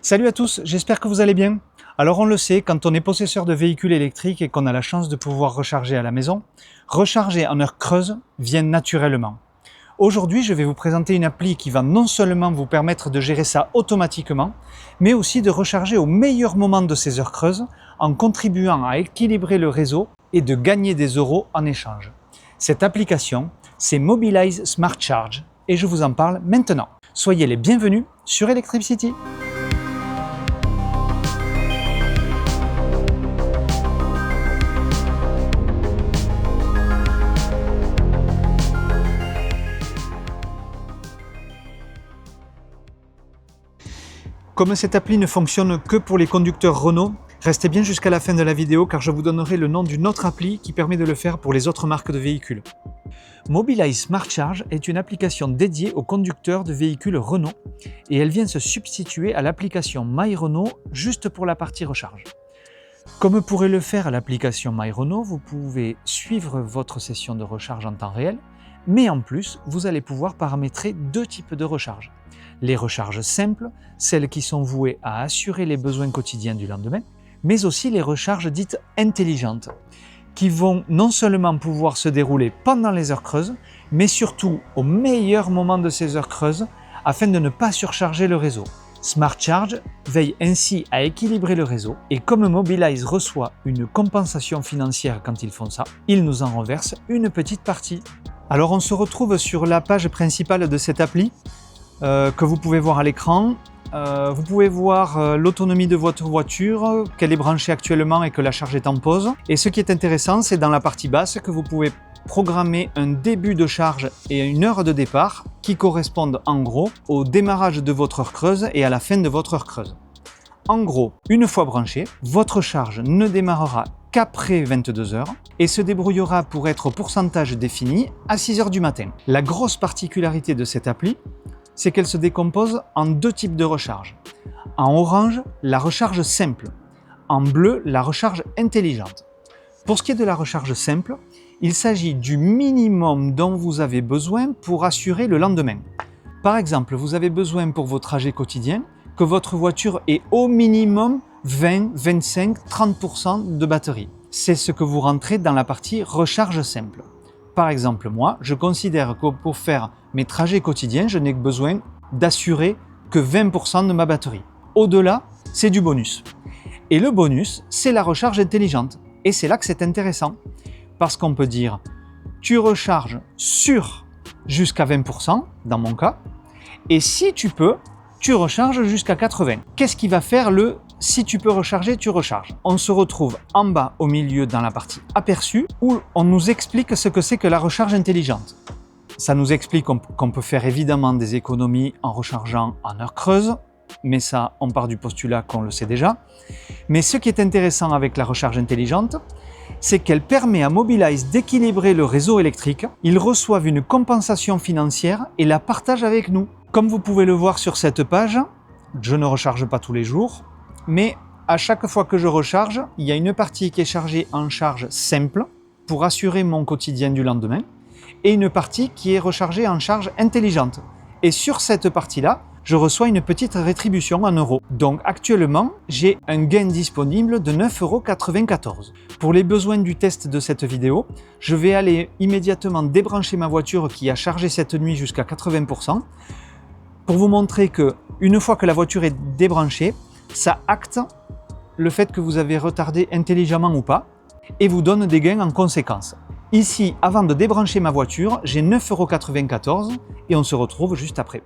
Salut à tous, j'espère que vous allez bien. Alors on le sait, quand on est possesseur de véhicules électriques et qu'on a la chance de pouvoir recharger à la maison, recharger en heure creuse vient naturellement. Aujourd'hui, je vais vous présenter une appli qui va non seulement vous permettre de gérer ça automatiquement, mais aussi de recharger au meilleur moment de ces heures creuses en contribuant à équilibrer le réseau et de gagner des euros en échange. Cette application, c'est Mobilize Smart Charge et je vous en parle maintenant. Soyez les bienvenus sur Electricity. Comme cette appli ne fonctionne que pour les conducteurs Renault, restez bien jusqu'à la fin de la vidéo car je vous donnerai le nom d'une autre appli qui permet de le faire pour les autres marques de véhicules. Mobilize Smart Charge est une application dédiée aux conducteurs de véhicules Renault et elle vient se substituer à l'application My Renault juste pour la partie recharge. Comme pourrait le faire l'application My Renault, vous pouvez suivre votre session de recharge en temps réel, mais en plus, vous allez pouvoir paramétrer deux types de recharge. Les recharges simples, celles qui sont vouées à assurer les besoins quotidiens du lendemain, mais aussi les recharges dites intelligentes, qui vont non seulement pouvoir se dérouler pendant les heures creuses, mais surtout au meilleur moment de ces heures creuses, afin de ne pas surcharger le réseau. Smart Charge veille ainsi à équilibrer le réseau, et comme Mobilize reçoit une compensation financière quand ils font ça, ils nous en reversent une petite partie. Alors on se retrouve sur la page principale de cette appli, que vous pouvez voir à l'écran. Vous pouvez voir l'autonomie de votre voiture, qu'elle est branchée actuellement et que la charge est en pause. Et ce qui est intéressant, c'est dans la partie basse que vous pouvez programmer un début de charge et une heure de départ qui correspondent en gros au démarrage de votre heure creuse et à la fin de votre heure creuse. En gros, une fois branchée, votre charge ne démarrera qu'après 22 heures et se débrouillera pour être au pourcentage défini à 6 heures du matin. La grosse particularité de cette appli, c'est qu'elle se décompose en deux types de recharge. En orange, la recharge simple. En bleu, la recharge intelligente. Pour ce qui est de la recharge simple, il s'agit du minimum dont vous avez besoin pour assurer le lendemain. Par exemple, vous avez besoin pour vos trajets quotidiens que votre voiture ait au minimum 20, 25, 30% de batterie. C'est ce que vous rentrez dans la partie recharge simple. Par exemple, moi, je considère que pour faire mes trajets quotidiens, je n'ai besoin d'assurer que 20% de ma batterie. Au-delà, c'est du bonus. Et le bonus, c'est la recharge intelligente. Et c'est là que c'est intéressant. Parce qu'on peut dire, tu recharges sur jusqu'à 20%, dans mon cas, et si tu peux, tu recharges jusqu'à 80%. Qu'est-ce qui va faire le « si tu peux recharger, tu recharges » ? On se retrouve en bas au milieu dans la partie aperçu où on nous explique ce que c'est que la recharge intelligente. Ça nous explique qu'on peut faire évidemment des économies en rechargeant en heure creuse, mais ça, on part du postulat qu'on le sait déjà. Mais ce qui est intéressant avec la recharge intelligente, c'est qu'elle permet à Mobilize d'équilibrer le réseau électrique. Ils reçoivent une compensation financière et la partagent avec nous. Comme vous pouvez le voir sur cette page, je ne recharge pas tous les jours, mais à chaque fois que je recharge, il y a une partie qui est chargée en charge simple pour assurer mon quotidien du lendemain et une partie qui est rechargée en charge intelligente. Et sur cette partie-là, je reçois une petite rétribution en euros. Donc actuellement, j'ai un gain disponible de 9,94 €. Pour les besoins du test de cette vidéo, je vais aller immédiatement débrancher ma voiture qui a chargé cette nuit jusqu'à 80%. Pour vous montrer que une fois que la voiture est débranchée, ça acte le fait que vous avez retardé intelligemment ou pas et vous donne des gains en conséquence. Ici, avant de débrancher ma voiture, j'ai 9,94 € et on se retrouve juste après.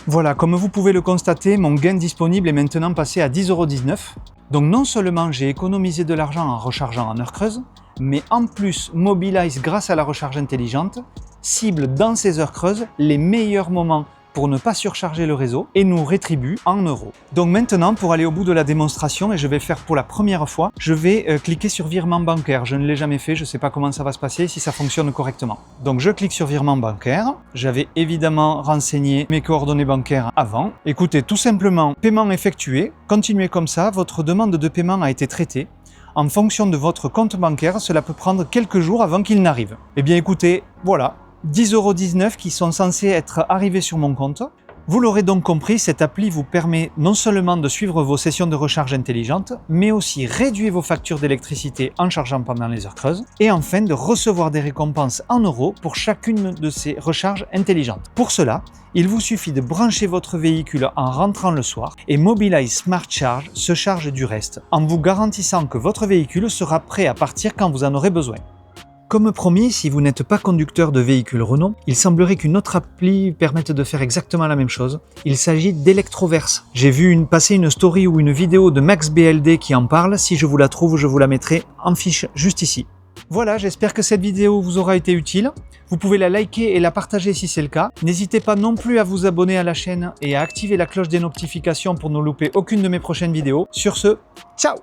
Voilà, comme vous pouvez le constater, mon gain disponible est maintenant passé à 10,19 €. Donc non seulement j'ai économisé de l'argent en rechargeant en heure creuse, mais en plus Mobilize, grâce à la recharge intelligente, cible dans ces heures creuses les meilleurs moments pour ne pas surcharger le réseau et nous rétribue en euros. Donc maintenant, pour aller au bout de la démonstration, et je vais le faire pour la première fois, je vais cliquer sur virement bancaire. Je ne l'ai jamais fait, je ne sais pas comment ça va se passer, si ça fonctionne correctement. Donc je clique sur virement bancaire. J'avais évidemment renseigné mes coordonnées bancaires avant. Écoutez, tout simplement, paiement effectué. Continuez comme ça, votre demande de paiement a été traitée. En fonction de votre compte bancaire, cela peut prendre quelques jours avant qu'il n'arrive. Eh bien écoutez, voilà. 10,19 € qui sont censés être arrivés sur mon compte. Vous l'aurez donc compris, cette appli vous permet non seulement de suivre vos sessions de recharge intelligentes, mais aussi réduire vos factures d'électricité en chargeant pendant les heures creuses, et enfin de recevoir des récompenses en euros pour chacune de ces recharges intelligentes. Pour cela, il vous suffit de brancher votre véhicule en rentrant le soir et Mobileye Smart Charge se charge du reste, en vous garantissant que votre véhicule sera prêt à partir quand vous en aurez besoin. Comme promis, si vous n'êtes pas conducteur de véhicule Renault, il semblerait qu'une autre appli permette de faire exactement la même chose. Il s'agit d'Electroverse. J'ai vu passer une story ou une vidéo de Max BLD qui en parle. Si je vous la trouve, je vous la mettrai en fiche juste ici. Voilà, j'espère que cette vidéo vous aura été utile. Vous pouvez la liker et la partager si c'est le cas. N'hésitez pas non plus à vous abonner à la chaîne et à activer la cloche des notifications pour ne louper aucune de mes prochaines vidéos. Sur ce, ciao!